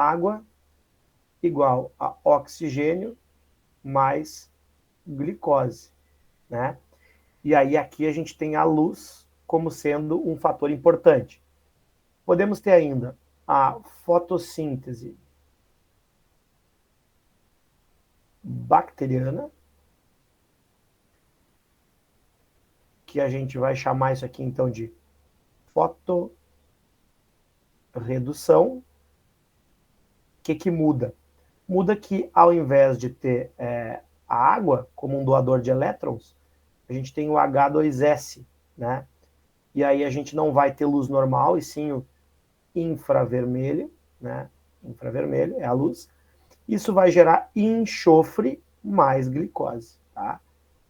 água igual a oxigênio mais glicose, né? E aí aqui a gente tem a luz como sendo um fator importante. Podemos ter ainda a fotossíntese bacteriana, que a gente vai chamar isso aqui então de fotoredução. O que muda? Muda que ao invés de ter a água como um doador de elétrons, a gente tem o H2S, né? E aí a gente não vai ter luz normal, e sim o infravermelho, né? Infravermelho é a luz. Isso vai gerar enxofre mais glicose, tá?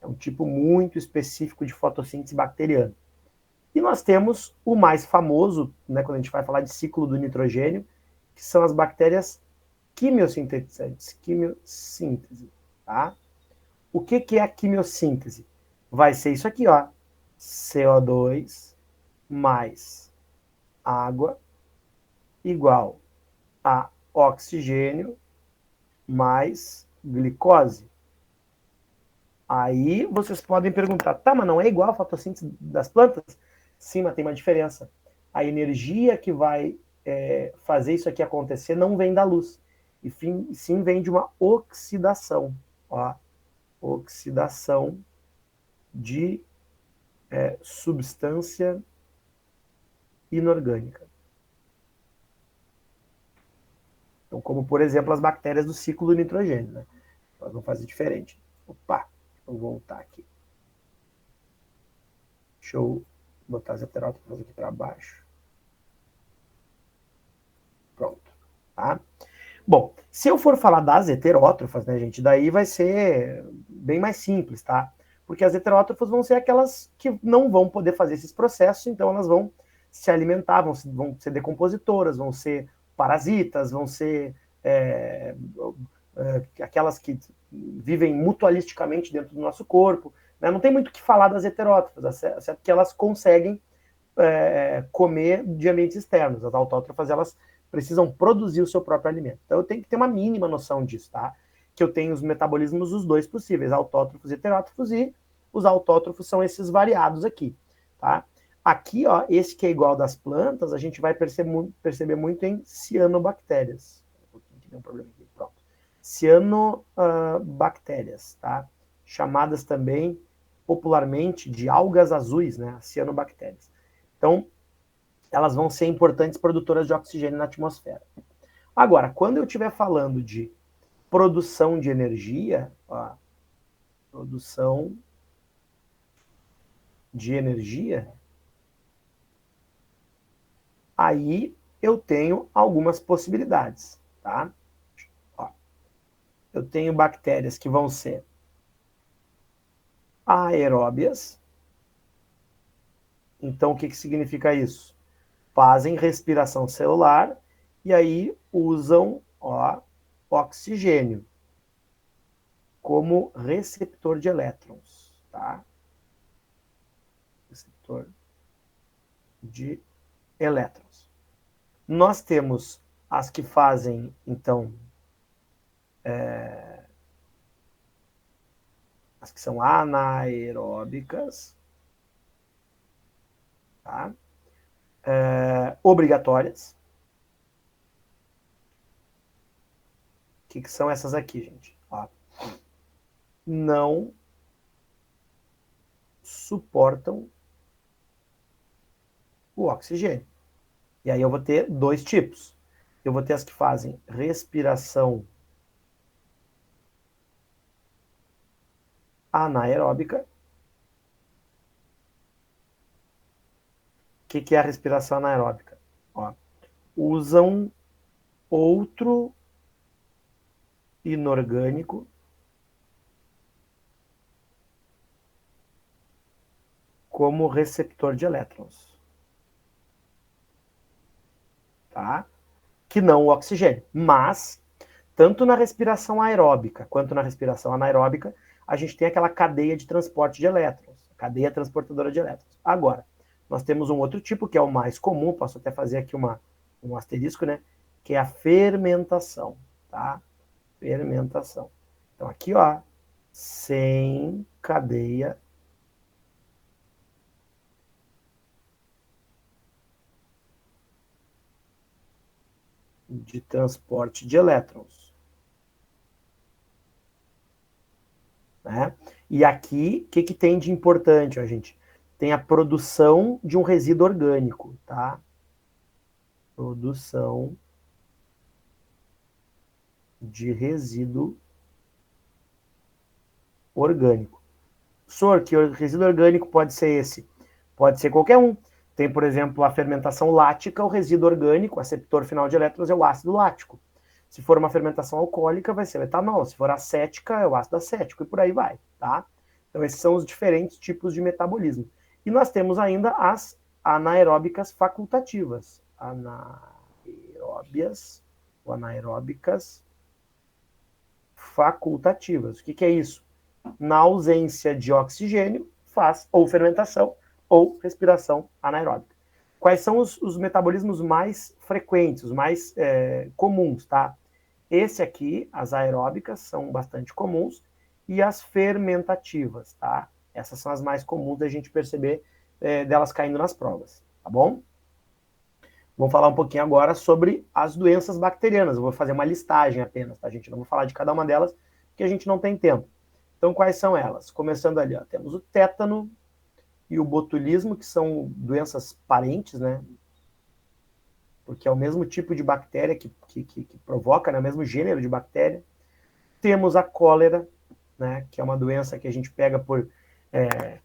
É um tipo muito específico de fotossíntese bacteriana. E nós temos o mais famoso, né, quando a gente vai falar de ciclo do nitrogênio, que são as bactérias quimiosintetizantes, quimiossíntese, tá? O que é a quimiossíntese? Vai ser isso aqui, ó, CO2 mais água igual a oxigênio mais glicose. Aí vocês podem perguntar, tá, mas não é igual a fotossíntese das plantas? Sim, mas tem uma diferença. A energia que vai fazer isso aqui acontecer não vem da luz, e sim vem de uma oxidação. Ó, oxidação de substância inorgânica. Então, como, por exemplo, as bactérias do ciclo do nitrogênio, né? Elas vão fazer diferente. Opa, vou voltar aqui. Deixa eu botar as heterótrofas aqui para baixo. Pronto. Tá? Bom, se eu for falar das heterótrofas, né, gente, daí vai ser bem mais simples, tá? Porque as heterótrofas vão ser aquelas que não vão poder fazer esses processos, então elas vão se alimentar, vão ser decompositoras, vão ser parasitas, vão ser aquelas que vivem mutualisticamente dentro do nosso corpo. Né? Não tem muito o que falar das heterótrofas, exceto que elas conseguem comer de ambientes externos. As autótrofas, elas precisam produzir o seu próprio alimento. Então eu tenho que ter uma mínima noção disso, tá? Que eu tenho os metabolismos dos dois possíveis, autótrofos e heterótrofos, e os autótrofos são esses variados aqui, tá? Aqui, ó, esse que é igual das plantas, a gente vai perceber muito em cianobactérias. Tem um problema aqui, pronto. Cianobactérias, tá? Chamadas também popularmente de algas azuis, né? Cianobactérias. Então, elas vão ser importantes produtoras de oxigênio na atmosfera. Agora, quando eu estiver falando de produção de energia, ó, produção de energia, aí eu tenho algumas possibilidades, tá? Ó, eu tenho bactérias que vão ser aeróbias. Então, o que significa isso? Fazem respiração celular e aí usam oxigênio como receptor de elétrons, tá? Receptor de elétrons. Nós temos as que fazem, então, as que são anaeróbicas, tá? Obrigatórias. O que são essas aqui, gente? Ó. Não suportam o oxigênio. E aí eu vou ter dois tipos. Eu vou ter as que fazem respiração anaeróbica. O que é a respiração anaeróbica? Ó, usam outro inorgânico como receptor de elétrons. Tá? Que não o oxigênio. Mas, tanto na respiração aeróbica quanto na respiração anaeróbica, a gente tem aquela cadeia de transporte de elétrons, cadeia transportadora de elétrons. Agora, nós temos um outro tipo, que é o mais comum, posso até fazer aqui um asterisco, né? que é a fermentação, tá? Fermentação. Então, aqui, ó, sem cadeia de transporte de elétrons. Né? E aqui, o que tem de importante, ó, gente? Tem a produção de um resíduo orgânico, tá? Produção de resíduo orgânico. Sor, que resíduo orgânico pode ser esse? Pode ser qualquer um. Tem, por exemplo, a fermentação lática, o resíduo orgânico, o aceptor final de elétrons é o ácido lático. Se for uma fermentação alcoólica, vai ser o etanol. Se for acética, é o ácido acético, e por aí vai, tá? Então, esses são os diferentes tipos de metabolismo. E nós temos ainda as anaeróbicas facultativas. Anaeróbicas facultativas. O que é isso? Na ausência de oxigênio, faz ou fermentação ou respiração anaeróbica. Quais são os metabolismos mais frequentes, os mais comuns, tá? Esse aqui, as aeróbicas, são bastante comuns, e as fermentativas, tá? Essas são as mais comuns da gente perceber delas caindo nas provas, tá bom? Vamos falar um pouquinho agora sobre as doenças bacterianas. Eu vou fazer uma listagem apenas, tá, gente? Não vou falar de cada uma delas, porque a gente não tem tempo. Então, quais são elas? Começando ali, ó, temos o tétano e o botulismo, que são doenças parentes, né? Porque é o mesmo tipo de bactéria que provoca, né? O mesmo gênero de bactéria. Temos a cólera, né? Que é uma doença que a gente pega por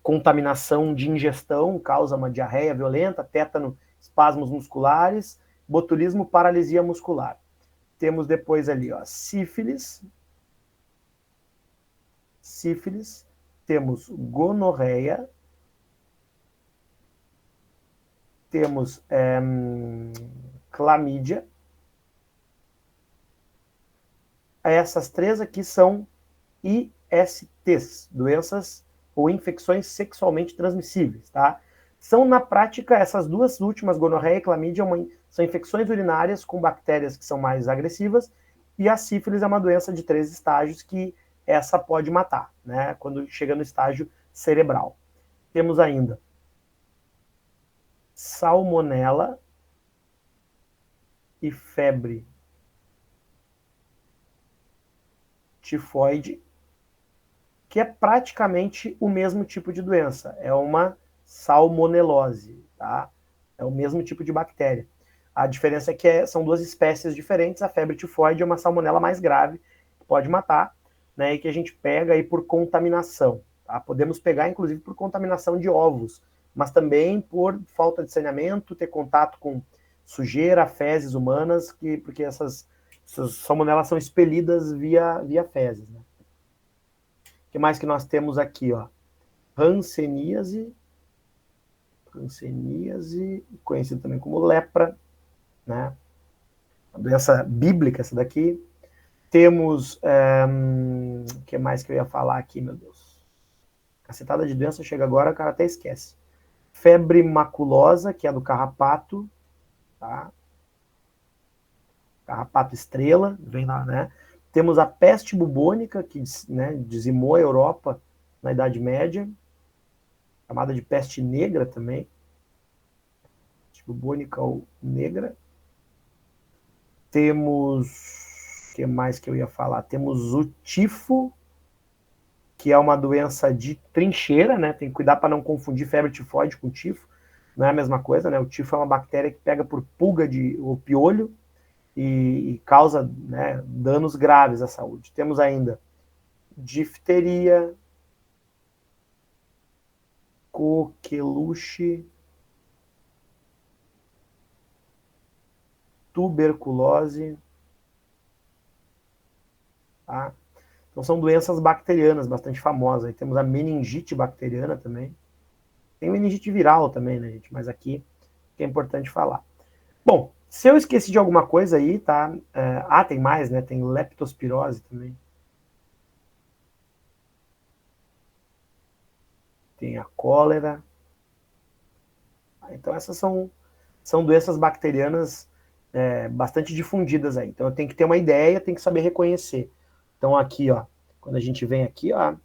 contaminação de ingestão, causa uma diarreia violenta, tétano, espasmos musculares, botulismo, paralisia muscular. Temos depois ali, ó, sífilis, temos gonorreia, temos clamídia. Essas três aqui são ISTs, doenças ou infecções sexualmente transmissíveis, tá? São, na prática, essas duas últimas, gonorreia e clamídia, são infecções urinárias com bactérias que são mais agressivas, e a sífilis é uma doença de 3 estágios que essa pode matar, né? Quando chega no estágio cerebral. Temos ainda salmonela e febre tifoide, que é praticamente o mesmo tipo de doença. É uma salmonelose, tá? É o mesmo tipo de bactéria. A diferença é que são duas espécies diferentes. A febre tifoide é uma salmonela mais grave, que pode matar, né? E que a gente pega aí por contaminação. Tá? Podemos pegar, inclusive, por contaminação de ovos, mas também por falta de saneamento, ter contato com sujeira, fezes humanas, porque essas salmonelas são expelidas via fezes, né? O que mais que nós temos aqui, ó? Hanseníase, conhecido também como lepra, né? Uma doença bíblica essa daqui. Temos, o que mais que eu ia falar aqui, meu Deus? Cacetada de doença chega agora, o cara até esquece. Febre maculosa, que é do carrapato, tá? Carrapato estrela, vem lá, né? Temos a peste bubônica, que, né, dizimou a Europa na Idade Média, chamada de peste negra também. Peste bubônica ou negra. Temos, o que mais que eu ia falar? Temos o tifo, que é uma doença de trincheira, né? Tem que cuidar para não confundir febre tifoide com tifo. Não é a mesma coisa, né? O tifo é uma bactéria que pega por pulga ou piolho e causa, né, danos graves à saúde. Temos ainda difteria, coqueluche, tuberculose, tá? Então são doenças bacterianas bastante famosas. Aí temos a meningite bacteriana também. Tem meningite viral também, né, gente? Mas aqui que é importante falar. Bom, se eu esqueci de alguma coisa aí, tá? Tem mais, né? Tem leptospirose também. Tem a cólera. Então essas são doenças bacterianas bastante difundidas aí. Então eu tenho que ter uma ideia, tenho que saber reconhecer. Então aqui, ó, quando a gente vem aqui, ó,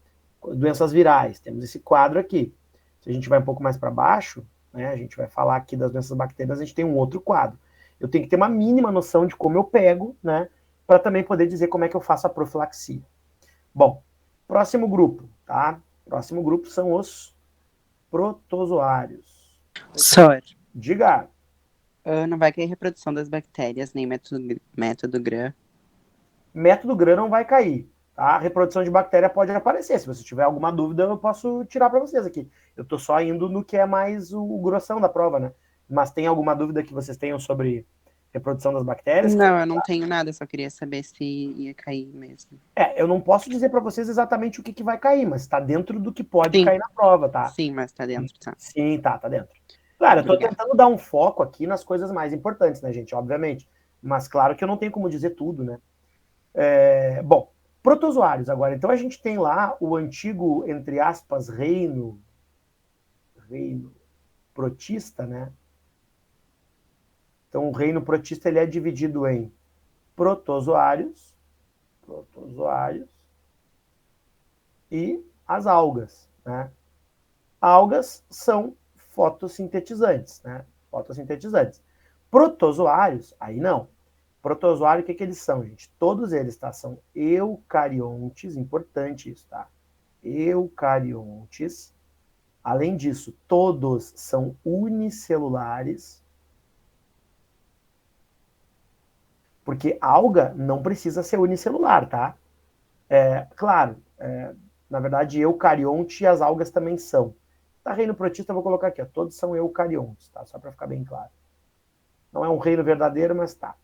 doenças virais, temos esse quadro aqui. Se a gente vai um pouco mais para baixo, né, a gente vai falar aqui das doenças bacterianas, a gente tem um outro quadro. Eu tenho que ter uma mínima noção de como eu pego, né, para também poder dizer como é que eu faço a profilaxia. Bom, próximo grupo, tá? Próximo grupo são os protozoários. Sor, Diga. não vai cair reprodução das bactérias, nem método Gram. Método Gram não vai cair. Tá? A reprodução de bactéria pode aparecer. Se você tiver alguma dúvida, eu posso tirar para vocês aqui. Eu estou só indo no que é mais o grossão da prova, né? Mas tem alguma dúvida que vocês tenham sobre reprodução das bactérias? Não, eu não tenho nada, só queria saber se ia cair mesmo. Eu não posso dizer para vocês exatamente o que vai cair, mas está dentro do que pode Sim. cair na prova, tá? Sim, mas tá dentro, tá? Sim, tá dentro. Claro, eu tô Obrigada. tentando dar um foco aqui nas coisas mais importantes, né, gente? Obviamente. Mas claro que eu não tenho como dizer tudo, né? Bom, protozoários agora. Então a gente tem lá o antigo, entre aspas, reino protista, né? Então o reino protista ele é dividido em protozoários e as algas, né? Algas são fotossintetizantes, né? Fotossintetizantes. Protozoários, aí não. Protozoário, o que eles são, gente? Todos eles, tá? São eucariontes, importante isso, tá? Eucariontes. Além disso, todos são unicelulares. Porque alga não precisa ser unicelular, tá? Claro, na verdade, eucarionte e as algas também são. Tá, reino protista, eu vou colocar aqui, ó, todos são eucariontes, tá? Só para ficar bem claro. Não é um reino verdadeiro, mas tá.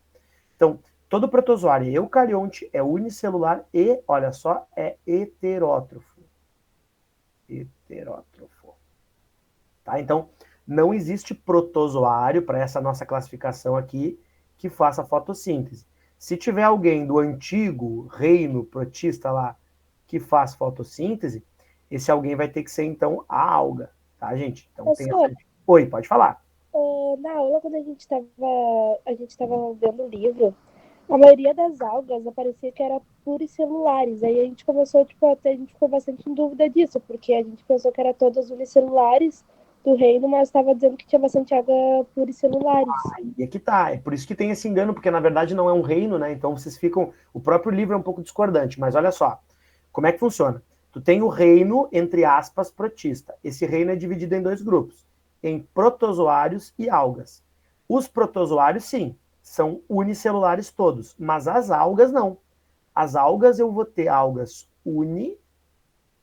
Então, todo protozoário eucarionte é unicelular e, olha só, é heterótrofo. Heterótrofo. Tá? Então, não existe protozoário, para essa nossa classificação aqui, que faça fotossíntese. Se tiver alguém do antigo reino protista lá que faz fotossíntese, esse alguém vai ter que ser, então, a alga. Tá, gente? Então, tem essa... Oi, pode falar. Na aula, quando a gente estava vendo o livro, a maioria das algas aparecia que era pluricelulares. Aí a gente começou, até a gente ficou bastante em dúvida disso, porque a gente pensou que era todas unicelulares do reino, mas estava dizendo que tinha bastante alga pluricelulares. E aqui tá, é por isso que tem esse engano, porque na verdade não é um reino, né? Então vocês ficam. O próprio livro é um pouco discordante, mas olha só. Como é que funciona? Tu tem o reino, entre aspas, protista. Esse reino é dividido em dois grupos, em protozoários e algas. Os protozoários, sim, são unicelulares todos, mas as algas não. As algas eu vou ter algas uni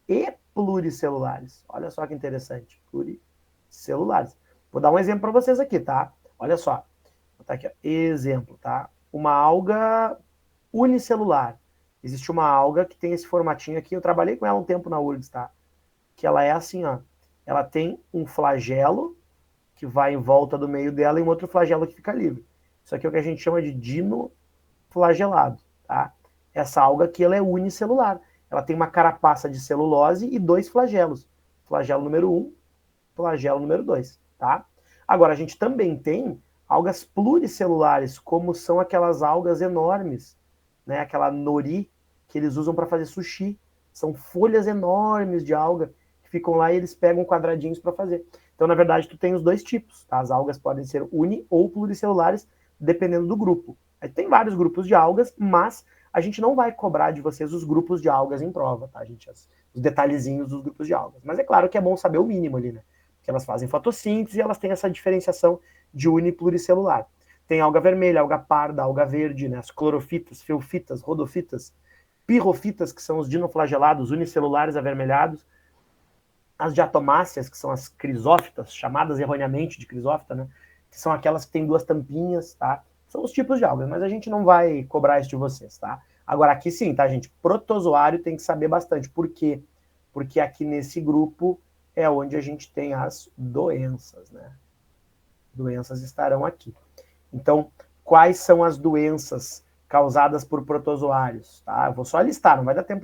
e pluricelulares. Olha só que interessante, pluricelulares. Vou dar um exemplo para vocês aqui, tá? Olha só. Vou botar aqui, ó. Exemplo, tá? Uma alga unicelular. Existe uma alga que tem esse formatinho aqui. Eu trabalhei com ela um tempo na URGS, tá? Que ela é assim, ó. Ela tem um flagelo que vai em volta do meio dela e um outro flagelo que fica livre. Isso aqui é o que a gente chama de dinoflagelado, tá? Essa alga aqui, ela é unicelular. Ela tem uma carapaça de celulose e dois flagelos. Flagelo número 1, flagelo número 2, tá? Agora, a gente também tem algas pluricelulares, como são aquelas algas enormes, né? Aquela nori que eles usam para fazer sushi. São folhas enormes de alga que ficam lá e eles pegam quadradinhos para fazer. Então, na verdade, tu tem os dois tipos, tá? As algas podem ser uni ou pluricelulares, dependendo do grupo. Tem vários grupos de algas, mas a gente não vai cobrar de vocês os grupos de algas em prova, tá, gente? Os detalhezinhos dos grupos de algas. Mas é claro que é bom saber o mínimo ali, né? Porque elas fazem fotossíntese e elas têm essa diferenciação de uni e pluricelular. Tem alga vermelha, alga parda, alga verde, né? As clorofitas, feofitas, rodofitas, pirrofitas, que são os dinoflagelados unicelulares avermelhados, as diatomáceas, que são as crisófitas, chamadas erroneamente de crisófita, né? Que são aquelas que têm duas tampinhas, tá? São os tipos de algas, mas a gente não vai cobrar isso de vocês, tá? Agora aqui sim, tá, gente? Protozoário tem que saber bastante. Por quê? Porque aqui nesse grupo é onde a gente tem as doenças, né? Doenças estarão aqui. Então, quais são as doenças causadas por protozoários, tá? Eu vou só listar, não vai dar tempo